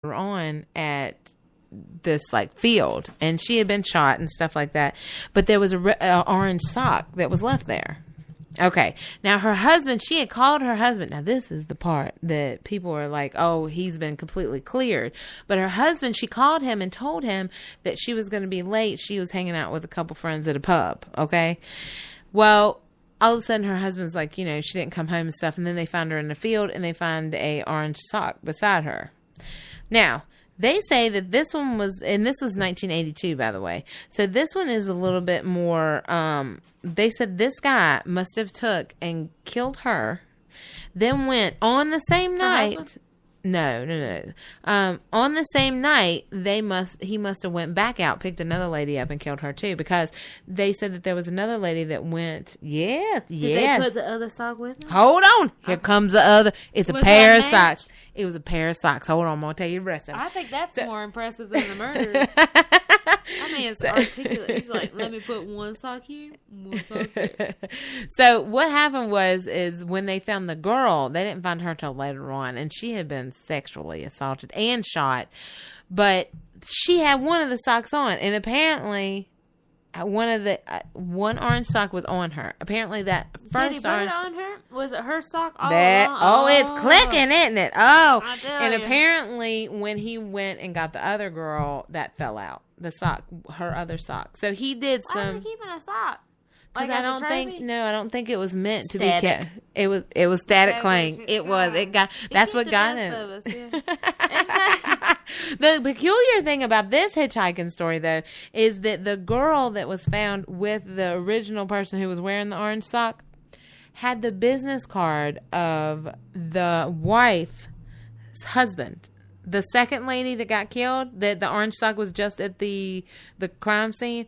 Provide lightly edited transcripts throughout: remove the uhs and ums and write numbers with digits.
her on at this like field, and she had been shot and stuff like that, but there was a orange sock that was left there. Okay, now her husband, she had called her husband. Now this is the part that people are like, oh, he's been completely cleared. But her husband, she called him and told him that she was going to be late. She was hanging out with a couple friends at a pub. Okay, well, all of a sudden her husband's like, she didn't come home and stuff, and then they found her in the field, and they find a orange sock beside her. Now, they say that this one was, and this was 1982, by the way. So this one is a little bit more, they said this guy must have took and killed her, then went on the same night. No. On the same night, he must have went back out, picked another lady up, and killed her too, because they said that there was another lady that went. Did they put the other sock with him? Hold on, here comes the other. It's a pair of socks. It was a pair of socks. Hold on, I'm gonna tell you the rest of it. I think that's more impressive than the murders. I mean, it's articulate. He's like, let me put one sock here, one sock there. So what happened is when they found the girl, they didn't find her till later on, and she had been sexually assaulted and shot, but she had one of the socks on, and apparently one orange sock was on her. Apparently that first Did he put it on her? Was it her sock all along? It's clicking, isn't it? Oh, and you. Apparently when he went and got the other girl, that fell out. The sock, her other sock. So he did some. Why was he keeping a sock? Because I don't think it was meant to be kept. It was static cling. It was. It got. That's what got him. The peculiar thing about this hitchhiking story, though, is that the girl that was found with the original person who was wearing the orange sock had the business card of the wife's husband. The second lady that got killed, that the orange sock was just at the crime scene.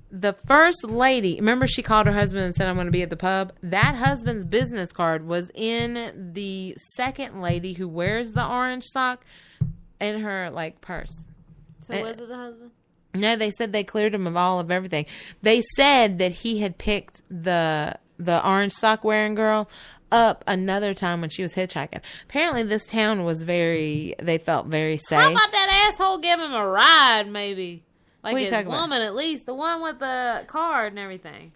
The first lady, remember she called her husband and said, I'm going to be at the pub? That husband's business card was in the second lady who wears the orange sock in her, purse. So was it the husband? No, they said they cleared him of everything. They said that he had picked the orange sock wearing girl up another time when she was hitchhiking. Apparently this town was they felt very safe. How about that asshole give him a ride, maybe? Like his woman, about? At least. The one with the card and everything.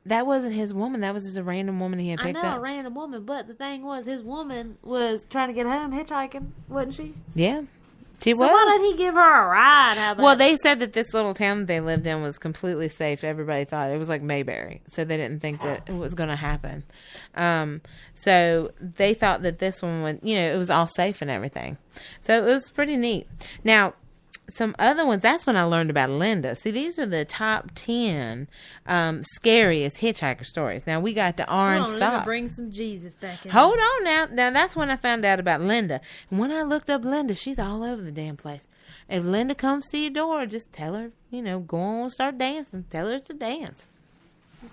That wasn't his woman. That was just a random woman he had picked up. I know, a random woman. But the thing was, his woman was trying to get home hitchhiking, wasn't she? Yeah. She was. So why did he give her a ride? Well, they said that this little town that they lived in was completely safe. Everybody thought it was like Mayberry. So they didn't think that it was going to happen. So they thought that this one would, it was all safe and everything. So it was pretty neat. Now, some other ones, that's when I learned about Linda. See, these are the top 10 scariest hitchhiker stories. Now, we got the orange sock. Let me bring some Jesus back in. Hold on now. Now, that's when I found out about Linda. And when I looked up Linda, she's all over the damn place. If Linda comes to your door, just tell her, go on, start dancing. Tell her it's a dance.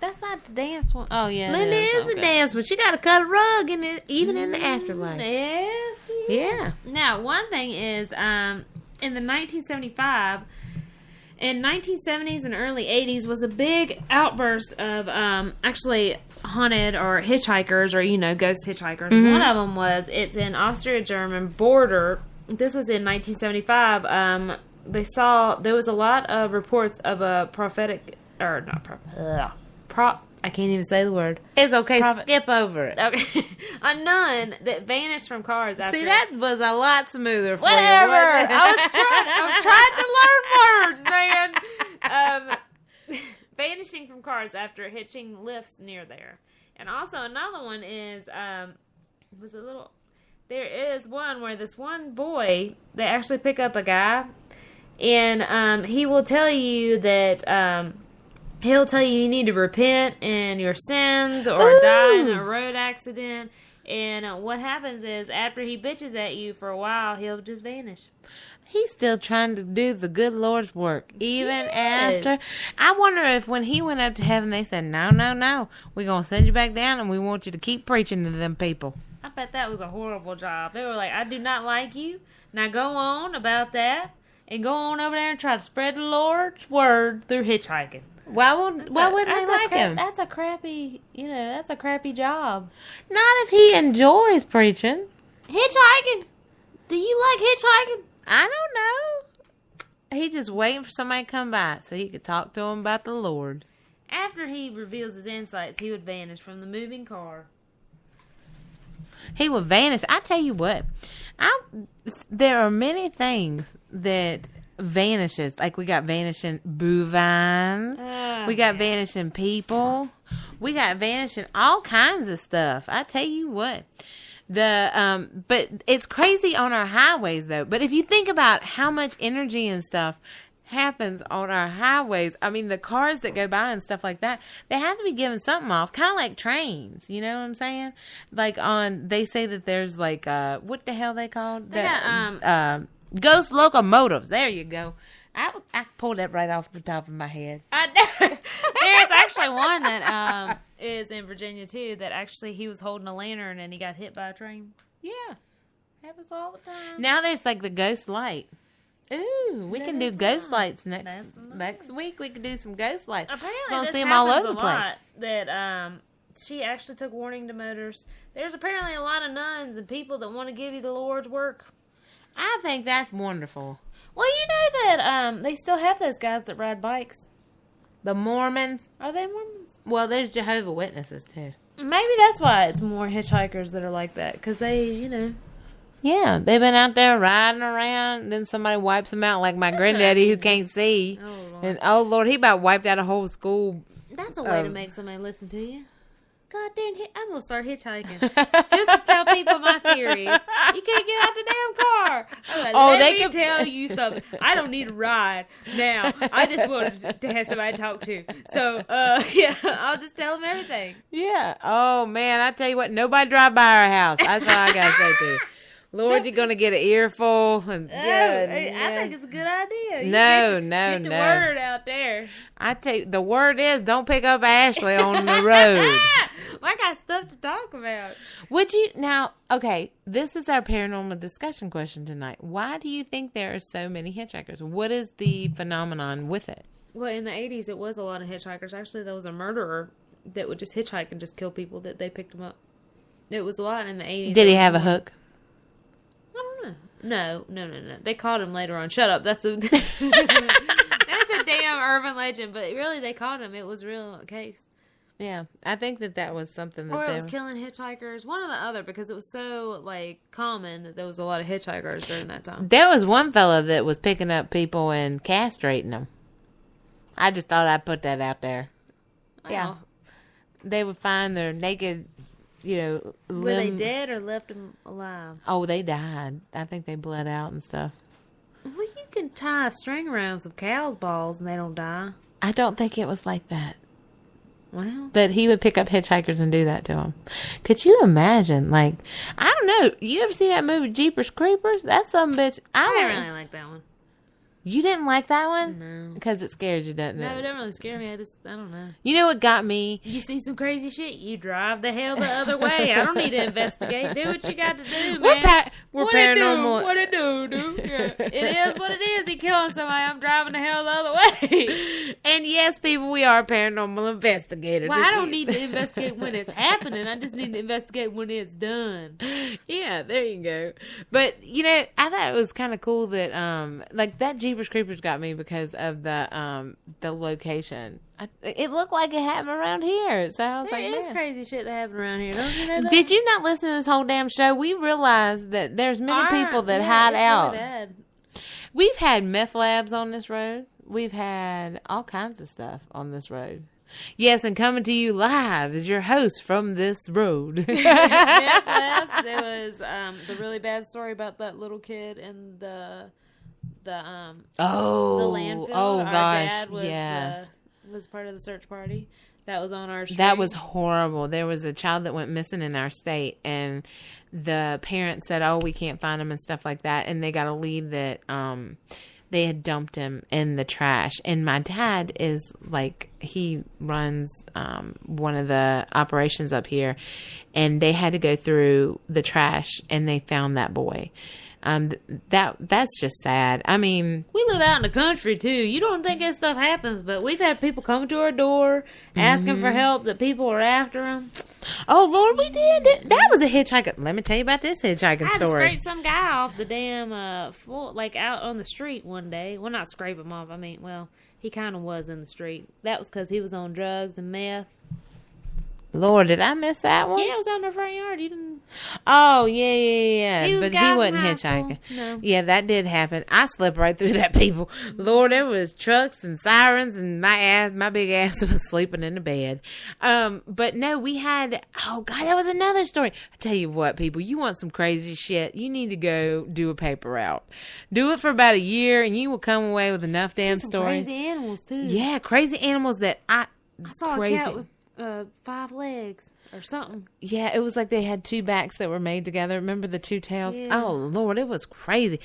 That's not the dance one. Oh, yeah. Linda is a dance, but she got to cut a rug in it, even in the afterlife. Yes. Yeah. Now, one thing is, in the 1975, in 1970s and early 80s was a big outburst of actually haunted or hitchhikers or, ghost hitchhikers. Mm-hmm. One of them was, it's in Austria-German border. This was in 1975. There was a lot of reports of a I can't even say the word. It's okay. Skip over it. Okay. A nun that vanished from cars after. See, that was a lot smoother for whatever. you. I was trying to learn words, man. Vanishing from cars after hitching lifts near there. And also another one is, there is one where this one boy, they actually pick up a guy, and he will tell you that, he'll tell you need to repent in your sins or die in a road accident. And what happens is, after he bitches at you for a while, he'll just vanish. He's still trying to do the good Lord's work, even after. I wonder if when he went up to heaven, they said, no, we're going to send you back down, and we want you to keep preaching to them people. I bet that was a horrible job. They were like, I do not like you. Now go on about that, and go on over there and try to spread the Lord's word through hitchhiking. Why wouldn't they like him? That's a crappy, job. Not if he enjoys preaching. Hitchhiking. Do you like hitchhiking? I don't know. He just waiting for somebody to come by so he could talk to him about the Lord. After he reveals his insights, he would vanish from the moving car. He would vanish. I tell you what, there are many things that vanishes. Like we got vanishing bovines. We got vanishing people. We got vanishing all kinds of stuff. I tell you what. But it's crazy on our highways though. But if you think about how much energy and stuff happens on our highways, I mean the cars that go by and stuff like that, they have to be giving something off, kind of like trains. You know what I'm saying? Like they say that there's like what the hell they called? Ghost locomotives. There you go. I pulled that right off the top of my head. I know. There's actually one that is in Virginia too. That actually he was holding a lantern and he got hit by a train. Yeah, happens all the time. Now there's like the ghost light. Ooh, we can do ghost lights next week. We can do some ghost lights. Apparently, we're gonna this see them all happens over the a place. lot, that she actually took warning to motors. There's apparently a lot of nuns and people that want to give you the Lord's work. I think that's wonderful. Well, you know that they still have those guys that ride bikes. The Mormons. Are they Mormons? Well, there's Jehovah's Witnesses too. Maybe that's why it's more hitchhikers that are like that, because they, you know. Yeah, they've been out there riding around, and then somebody wipes them out, like my granddaddy who can't see. Oh, Lord. And oh Lord, he about wiped out a whole school. That's a way to make somebody listen to you. God damn, I'm going to start hitchhiking. Just to tell people my theories. You can't get out the damn car. I'm like, let me tell you something. I don't need a ride now. I just wanted to have somebody to talk to. So, yeah, I'll just tell them everything. Yeah. Oh, man, I tell you what, nobody drive by our house. That's what I got to say to you. Lord, you're going to get an earful. And, I think it's a good idea. Get the word out there. I tell you, the word is don't pick up Ashley on the road. Well, I got stuff to talk about. Would you now? Okay, this is our paranormal discussion question tonight. Why do you think there are so many hitchhikers? What is the phenomenon with it? Well, in the 80s, it was a lot of hitchhikers. Actually, there was a murderer that would just hitchhike and just kill people that they picked him up. It was a lot in the 80s. Did he have a hook? I don't know. No. They caught him later on. Shut up. That's a that's a damn urban legend. But really, they caught him. It was a real case. Yeah, I think that was something that or it was killing hitchhikers. One or the other, because it was so like common that there was a lot of hitchhikers during that time. There was one fella that was picking up people and castrating them. I just thought I'd put that out there. Oh. Yeah, they would find their naked, were they dead or left them alive? Oh, they died. I think they bled out and stuff. Well, you can tie a string around some cow's balls and they don't die. I don't think it was like that. Well, but he would pick up hitchhikers and do that to them. Could you imagine? Like, I don't know. You ever see that movie Jeepers Creepers? That's some bitch. I didn't really like that one. You didn't like that one? No. Because it scared you, doesn't it? No, it didn't really scare me. I don't know. You know what got me? You see some crazy shit, you drive the hell the other way. I don't need to investigate. Do what you got to do, man. We're paranormal. What it do, dude? Yeah. It is what it is. He killing somebody. I'm driving the hell the other way. And yes, people, we are paranormal investigators. Well, I don't need to investigate when it's happening. I just need to investigate when it's done. Yeah, there you go. But, I thought it was kind of cool that, like, that Jeepers Creepers got me because of the location. It looked like it happened around here. So I was there is crazy shit that happened around here. Don't you know that? Did you not listen to this whole damn show? We realized that there's many people that hide out. Really bad. We've had meth labs on this road. We've had all kinds of stuff on this road. Yes, and coming to you live is your host from this road. Meth labs. There was the really bad story about that little kid and the landfill. Oh our gosh, dad was part of the search party. That was on our street. That was horrible. There was a child that went missing in our state, and the parents said, "Oh, we can't find him," and stuff like that. And they got a lead that they had dumped him in the trash. And my dad is like, he runs one of the operations up here, and they had to go through the trash, and they found that boy. That's just sad. I mean, we live out in the country too. You don't think that stuff happens, but we've had people come to our door asking for help that people are after them. Oh Lord, we did. That was a hitchhiker. Let me tell you about this hitchhiking I had to story. scrape some guy off the damn floor, like out on the street one day. Well, not scrape him off. I mean, well, he kind of was in the street. That was because he was on drugs and meth. Lord, did I miss that one? Yeah, it was out in the front yard. You didn't. Oh, yeah. He was But guy he from wasn't high hitchhiking. school. No. Yeah, that did happen. I slipped right through that, people. Lord, there was trucks and sirens, and my big ass was sleeping in the bed. But no, we had, oh God, that was another story. I tell you what, people, you want some crazy shit, you need to go do a paper route. Do it for about a year, and you will come away with enough damn Some stories. crazy animals too. Yeah, crazy animals that I saw crazy. a cat with 5 legs or something. Yeah, it was like they had 2 backs that were made together. Remember the 2 tails? Yeah. Oh, Lord, it was crazy.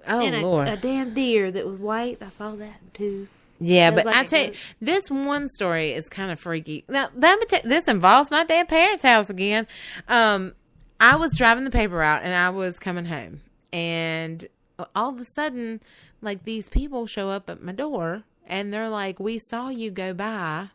Oh, And Lord. a damn deer that was white. I saw that too. Yeah, It was but like I a tell you, goat. this one story is kind of freaky. Now, this involves my damn parents' house again. I was driving the paper route, and I was coming home. And all of a sudden, like, these people show up at my door, and they're like, we saw you go by,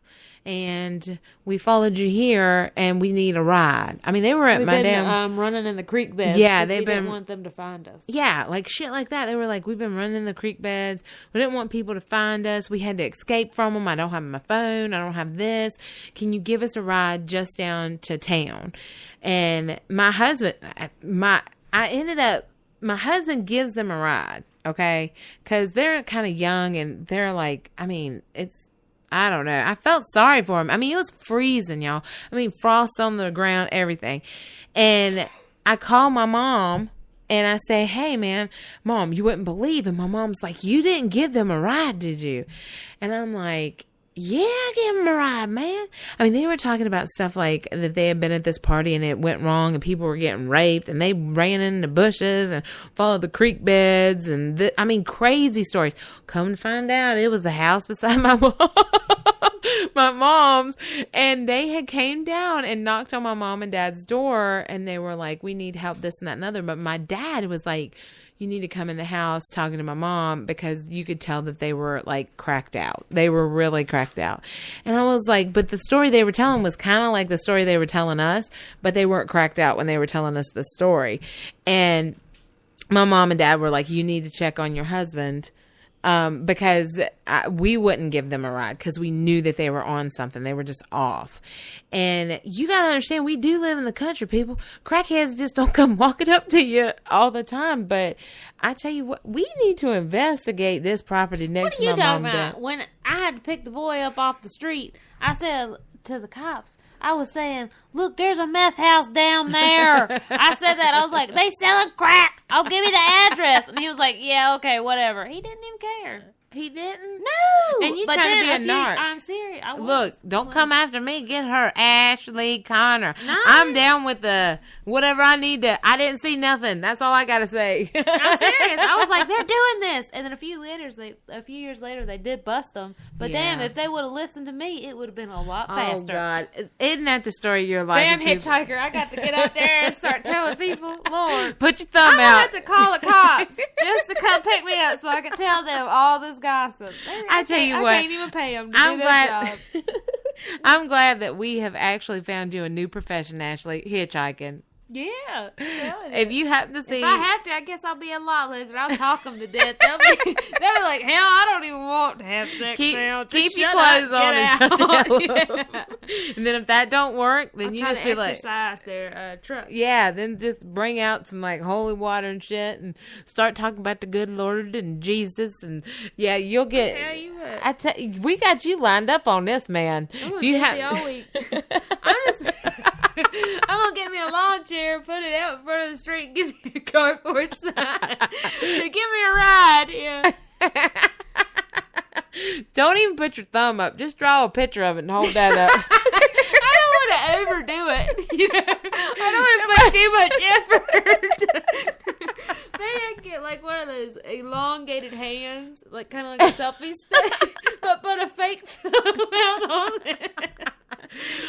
and we followed you here, and we need a ride. I mean, they were at We've my been damn... running in the creek beds. Yeah, 'cause they've we didn't been- want them to find us. Yeah, like shit like that. They were like, we've been running the creek beds. We didn't want people to find us. We had to escape from them. I don't have my phone. I don't have this. Can you give us a ride just down to town? And my husband, my husband gives them a ride, okay? Because they're kind of young and they're like, I mean, I don't know. I felt sorry for him. I mean, it was freezing, y'all. I mean, frost on the ground, everything. And I call my mom and I say, hey, man, Mom, you wouldn't believe. And my mom's like, you didn't give them a ride, did you? And I'm like, yeah, I gave them a ride, man. I mean, they were talking about stuff like that they had been at this party and it went wrong and people were getting raped and they ran in the bushes and followed the creek beds and I mean, crazy stories. Come to find out, it was the house beside my mom. My mom's, and they had came down and knocked on my mom and dad's door and they were like, we need help, this and that and other. But my dad was like, you need to come in the house talking to my mom because you could tell that they were like cracked out. They were really cracked out. And I was like, but the story they were telling was kind of like the story they were telling us, but they weren't cracked out when they were telling us the story. And my mom and dad were like, you need to check on your husband. Because we wouldn't give them a ride because we knew that they were on something. They were just off. And you got to understand, we do live in the country, people. Crackheads just don't come walking up to you all the time. But I tell you what, we need to investigate this property next to my mom and dad. When I had to pick the boy up off the street, I said to the cops, I was saying, look, there's a meth house down there. I said that. I was like, they selling crack. I'll give you the address. And he was like, yeah, okay, whatever. He didn't even care. He didn't? No. And you But trying to then be a narc. I'm serious. I was. Look, don't come after me. Get her, Ashley Connor. No. I'm down with the whatever I need to. I didn't see nothing. That's all I got to say. I'm serious. I was like, they're doing this. And then a few years later, they did bust them. But Yeah. damn, if they would have listened to me, it would have been a lot Oh, faster. God. Isn't that the story of your life? Damn people? hitchhiker. I got to get out there and start telling people, Lord. Put your thumb I'm out. going to have to call the cops just to come pick me up so I can tell them all this gossip. I tell you what, I can't even pay them to I'm do their glad. job. I'm glad that we have actually found you a new profession, Ashley, hitchhiking. Yeah. If you happen to see, If I have to, I guess I'll be a lot lizard. I'll talk them to death. They'll be like, hell, I don't even want to have sex now. Just keep your shut up, clothes on and get shut the out. hell Yeah. up. And then if that don't work, then I'm you trying just to be like, exercise their truck. yeah, then just bring out some like holy water and shit and start talking about the good Lord and Jesus and yeah, you'll get. Tell you what. We got you lined up on this, man. I'm gonna If you busy all week. I'm gonna get me a lawn chair, put it out in front of the street, and give me a cardboard sign. Give me a ride. Yeah. Don't even put your thumb up. Just draw a picture of it and hold that up. I don't want to overdo it. You know? I don't want to put too much effort. Maybe I can get like one of those elongated hands, like kind of like a selfie stick, but put a fake thumb out on it.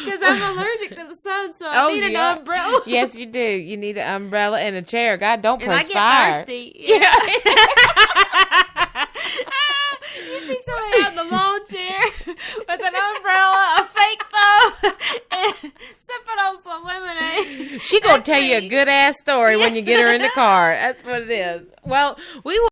Because I'm allergic to the sun, so I need an umbrella. Yes, you do. You need an umbrella and a chair. God, don't And perspire. I get thirsty. Yeah. You see somebody out in the lawn chair with an umbrella, a fake phone, and sipping on some lemonade. She gonna tell you a good ass story when you get her in the car. That's what it is. Well, we will.